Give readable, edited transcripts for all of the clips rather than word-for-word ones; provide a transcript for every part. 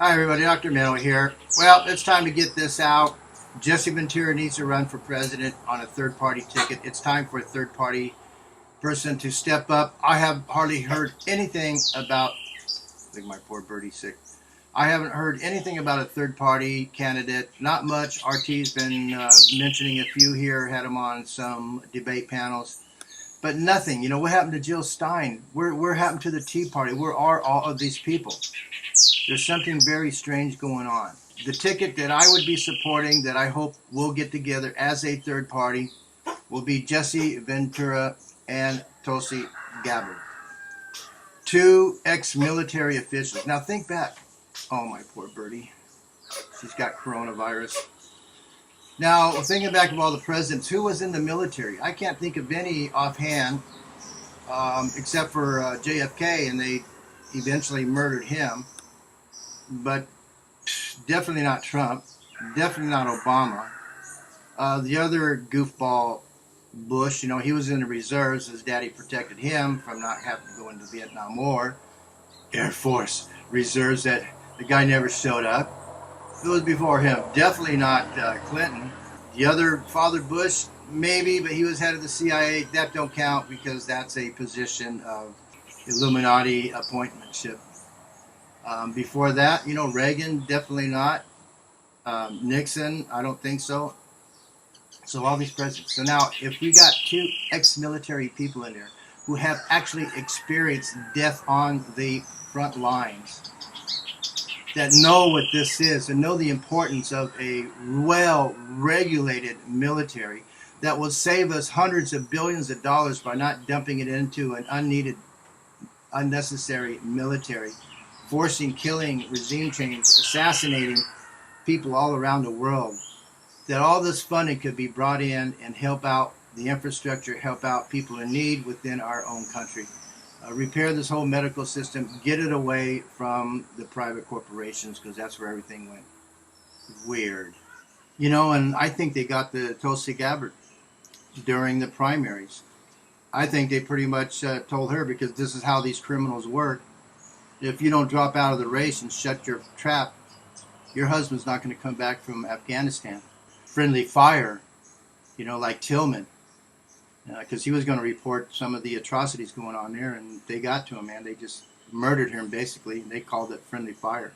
Hi everybody, Dr. Meno here. Well, it's time to get this out. Jesse Ventura needs to run for president on a third-party ticket. It's time for a third-party person to step up. I have hardly heard anything about, I think my poor birdie's sick. I haven't heard anything about a third-party candidate. Not much. RT's been mentioning a few here, had him on some debate panels. But nothing. You know, what happened to Jill Stein? Where happened to the Tea Party? Where are all of these people? There's something very strange going on. The ticket that I would be supporting, that I hope we'll get together as a third party, will be Jesse Ventura and Tulsi Gabbard. Two ex-military officials. Now think back. Oh, my poor birdie. She's got coronavirus. Now, thinking back of all the presidents, who was in the military? I can't think of any offhand, except for JFK, and they eventually murdered him. But definitely not Trump, definitely not Obama. The other goofball, Bush, you know, he was in the reserves. His daddy protected him from not having to go into the Vietnam War. Air Force reserves, that the guy never showed up. It was before him. Definitely not Clinton. The other father, Bush, maybe, but he was head of the CIA. That don't count because that's a position of Illuminati appointmentship. Before that, you know, Reagan, definitely not. Nixon, I don't think so. So all these presidents. So now, if we got two ex-military people in there who have actually experienced death on the front lines, that know what this is and know the importance of a well-regulated military that will save us hundreds of billions of dollars by not dumping it into an unneeded, unnecessary military, forcing, killing, regime change, assassinating people all around the world, that all this funding could be brought in and help out the infrastructure, help out people in need within our own country. Repair this whole medical system, get it away from the private corporations, because that's where everything went weird. You know, and I think they got the Tulsi Gabbard during the primaries. I think they pretty much told her, because this is how these criminals work. If you don't drop out of the race and shut your trap, your husband's not going to come back from Afghanistan. Friendly fire, you know, like Tillman. Because he was going to report some of the atrocities going on there, and they got to him, man. They just murdered him, basically. They called it friendly fire.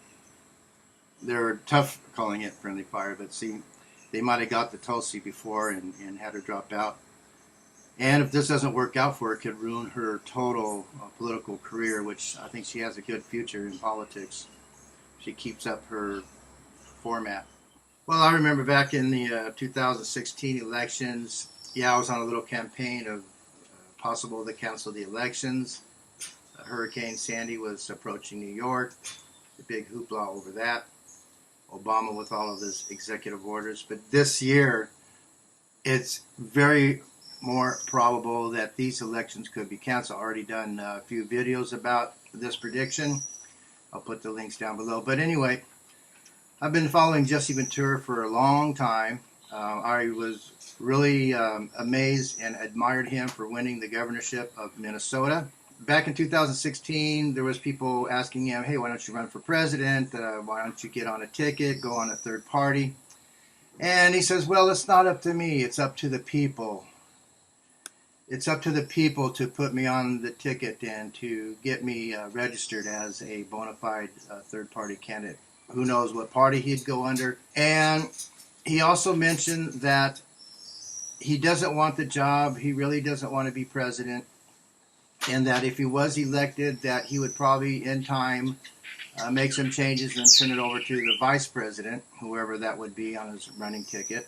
They're tough calling it friendly fire, but see, they might have got the Tulsi before and had her dropped out. And if this doesn't work out for her, it could ruin her total political career, which I think she has a good future in politics. She keeps up her format. Well, I remember back in the 2016 elections, yeah, I was on a little campaign of possible to cancel the elections. Hurricane Sandy was approaching New York. The big hoopla over that. Obama with all of his executive orders. But this year, it's very more probable that these elections could be canceled. I've already done a few videos about this prediction. I'll put the links down below. But anyway, I've been following Jesse Ventura for a long time. I was really amazed and admired him for winning the governorship of Minnesota. Back in 2016, there was people asking him, hey, why don't you run for president? Why don't you get on a ticket, go on a third party? And he says, well, it's not up to me. It's up to the people. It's up to the people to put me on the ticket and to get me registered as a bona fide third-party candidate. Who knows what party he'd go under. And he also mentioned that he doesn't want the job. He really doesn't want to be president. And that if he was elected, that he would probably, in time, make some changes and turn it over to the vice president, whoever that would be on his running ticket.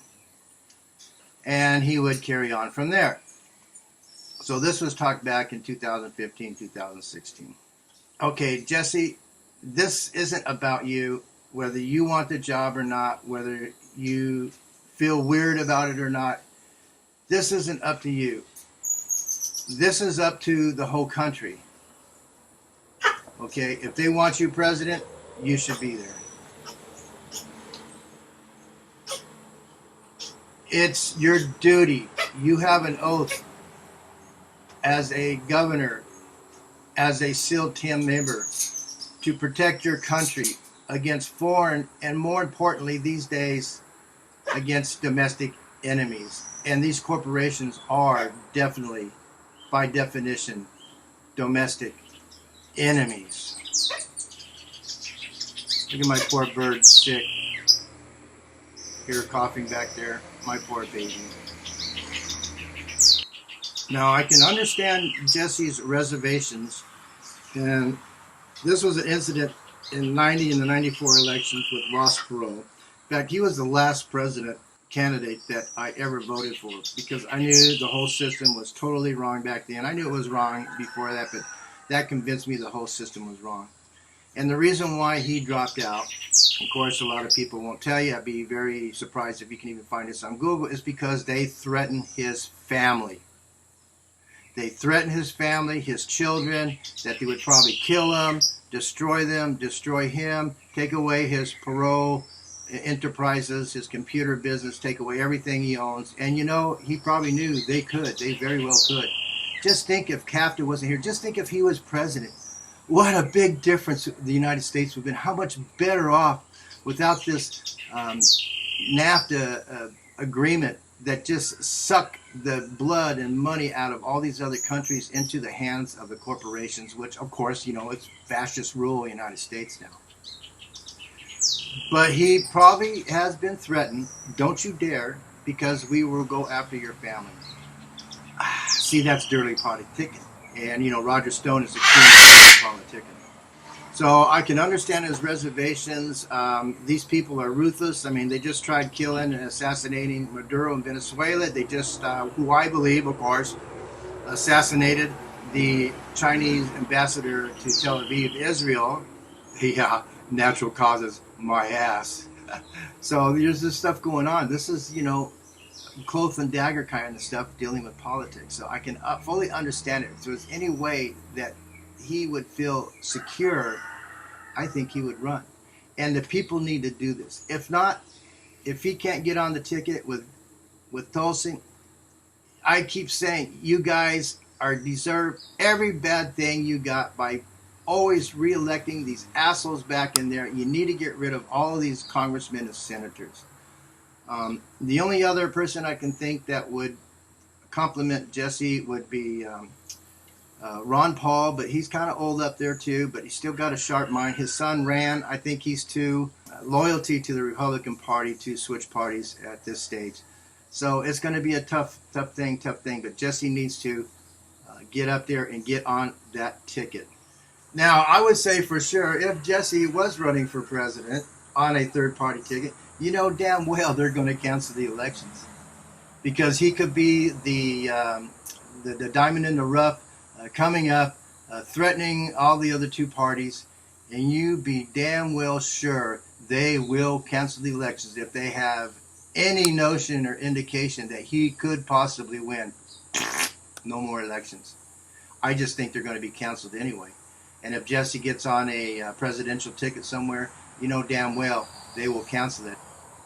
And he would carry on from there. So this was talked back in 2015, 2016. Okay, Jesse, this isn't about you, whether you want the job or not, whether you feel weird about it or not. This isn't up to you. This is up to the whole country. Okay, if they want you president, you should be there. It's your duty. You have an oath as a governor, as a SEAL team member, to protect your country, against foreign, and more importantly these days, against domestic enemies. And these corporations are definitely, by definition, domestic enemies. Look at my poor bird sick. Here coughing back there. My poor baby. Now I can understand Jesse's reservations, and this was an incident in '90 and the '94 elections with Ross Perot. In fact, he was the last president candidate that I ever voted for, because I knew the whole system was totally wrong back then. I knew it was wrong before that, but that convinced me the whole system was wrong. And the reason why he dropped out, of course, a lot of people won't tell you. I'd be very surprised if you can even find this on Google, is because they threatened his family. They threatened his family, his children, that they would probably kill him, destroy them, destroy him, take away his parole enterprises, his computer business, take away everything he owns. And you know, he probably knew they could. They very well could. Just think if CAFTA wasn't here. Just think if he was president. What a big difference the United States would have been. How much better off without this NAFTA agreement that just sucked the blood and money out of all these other countries into the hands of the corporations, which, of course, you know, it's fascist rule in the United States now. But he probably has been threatened. Don't you dare, because we will go after your family. See, that's dirty politicking. And, you know, Roger Stone is a king of politicking. So I can understand his reservations. These people are ruthless. I mean, they just tried killing and assassinating Maduro in Venezuela. They just, who I believe, of course, assassinated the Chinese ambassador to Tel Aviv, Israel. Yeah, natural causes, my ass. So there's this stuff going on. This is, you know, cloth and dagger kind of stuff dealing with politics. So I can fully understand it. If there was any way that he would feel secure, I think he would run. And the people need to do this. If not, if he can't get on the ticket with Tulsi, I keep saying, you guys deserve every bad thing you got by always re-electing these assholes back in there. You need to get rid of all of these congressmen and senators. The only other person I can think that would compliment Jesse would be Ron Paul, but he's kind of old up there too, but he's still got a sharp mind. His son ran. I think he's too loyalty to the Republican Party to switch parties at this stage. So it's going to be a tough thing, but Jesse needs to get up there and get on that ticket. Now, I would say for sure, if Jesse was running for president on a third-party ticket, you know damn well they're going to cancel the elections, because he could be the diamond in the rough coming up, threatening all the other two parties, and you be damn well sure they will cancel the elections if they have any notion or indication that he could possibly win. No more elections. I just think they're going to be canceled anyway. And if Jesse gets on a presidential ticket somewhere, you know damn well they will cancel it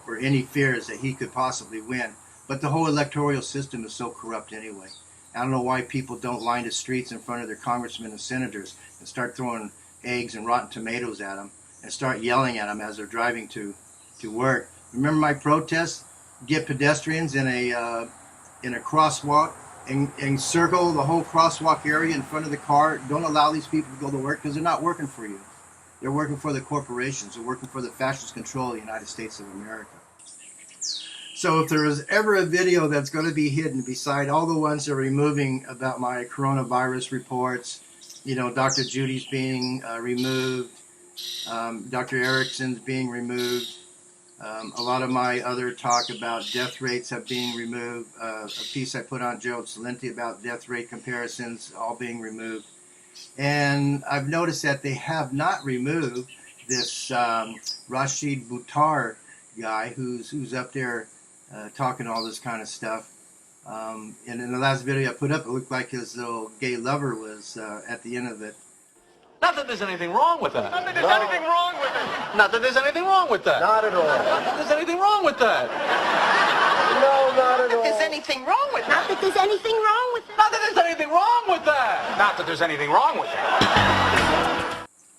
for any fears that he could possibly win. But the whole electoral system is so corrupt anyway. I don't know why people don't line the streets in front of their congressmen and senators and start throwing eggs and rotten tomatoes at them and start yelling at them as they're driving to work. Remember my protest? Get pedestrians in a crosswalk and circle the whole crosswalk area in front of the car. Don't allow these people to go to work, because they're not working for you. They're working for the corporations. They're working for the fascist control of the United States of America. So if there is ever a video that's going to be hidden beside all the ones they're removing about my coronavirus reports, you know, Dr. Judy's being removed, Dr. Erickson's being removed, a lot of my other talk about death rates have been removed, a piece I put on Gerald Celente about death rate comparisons all being removed. And I've noticed that they have not removed this Rashid Buttar guy who's up there talking all this kind of stuff. And in the last video I put up, it looked like his little gay lover was at the end of it. Not that there's anything wrong with that. Not that there's anything wrong with it. Not that there's anything wrong with that. Not at all. Not that there's anything wrong with that. No, not at all. There's anything wrong with that. Not that there's anything wrong with that. Not that there's anything wrong with that. Not that there's anything wrong with it.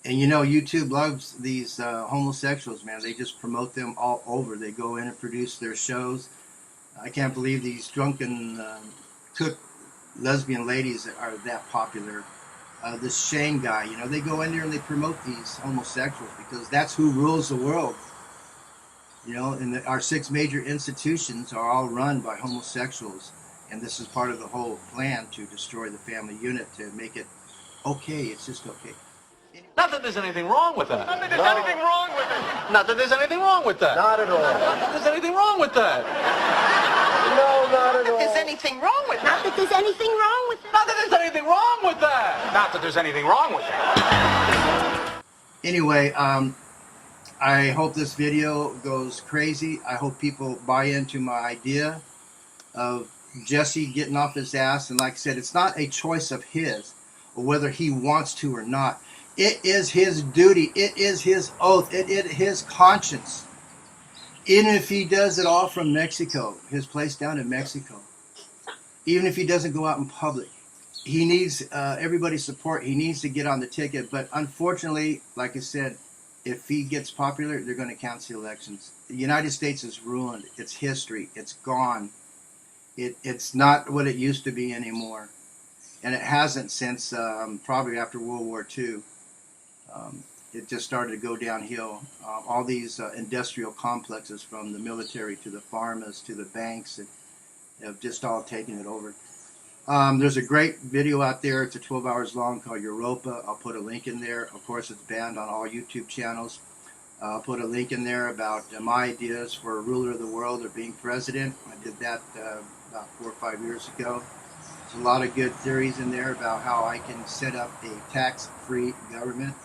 And you know, YouTube loves these homosexuals, man. They just promote them all over. They go in and produce their shows. I can't believe these drunken cook lesbian ladies are that popular. This Shane guy, you know, they go in there and they promote these homosexuals because that's who rules the world. You know, and our 6 major institutions are all run by homosexuals. And this is part of the whole plan to destroy the family unit, to make it okay. It's just okay. Not that there's anything wrong with that. Not that there's anything wrong with it. Not that there's anything wrong with that. Not at all. Not that there's anything wrong with that. No, not at all. There's anything wrong with Not that there's anything wrong with Not that there's anything wrong with that. Not that there's anything wrong with that. Anyway, I hope this video goes crazy. I hope people buy into my idea of Jesse getting off his ass. And like I said, it's not a choice of his or whether he wants to or not. It is his duty. It is his oath. It is his conscience. Even if he does it all from Mexico, his place down in Mexico. Even if he doesn't go out in public. He needs everybody's support. He needs to get on the ticket. But unfortunately, like I said, if he gets popular, they're going to cancel the elections. The United States is ruined. It's history. It's gone. It's not what it used to be anymore. And it hasn't since probably after World War II. It just started to go downhill. All these industrial complexes, from the military to the pharmas to the banks, have just all taken it over. There's a great video out there. It's 12 hours long called EUROPA. I'll put a link in there. Of course, it's banned on all YouTube channels. I'll put a link in there about my ideas for a ruler of the world or being president. I did that about 4 or 5 years ago. There's a lot of good theories in there about how I can set up a tax-free government.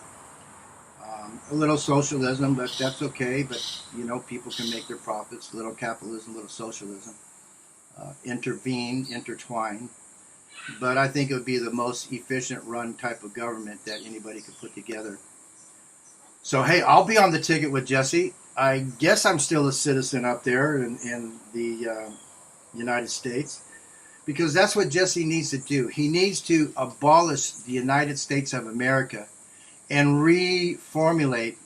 A little socialism, but that's okay. But, you know, people can make their profits. A little capitalism, a little socialism. Intertwine. But I think it would be the most efficient run type of government that anybody could put together. So, hey, I'll be on the ticket with Jesse. I guess I'm still a citizen up there in the United States. Because that's what Jesse needs to do. He needs to abolish the United States of America and reformulate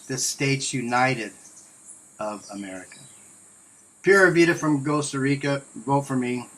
the States United of America. Pura Vida from Costa Rica. Vote for me.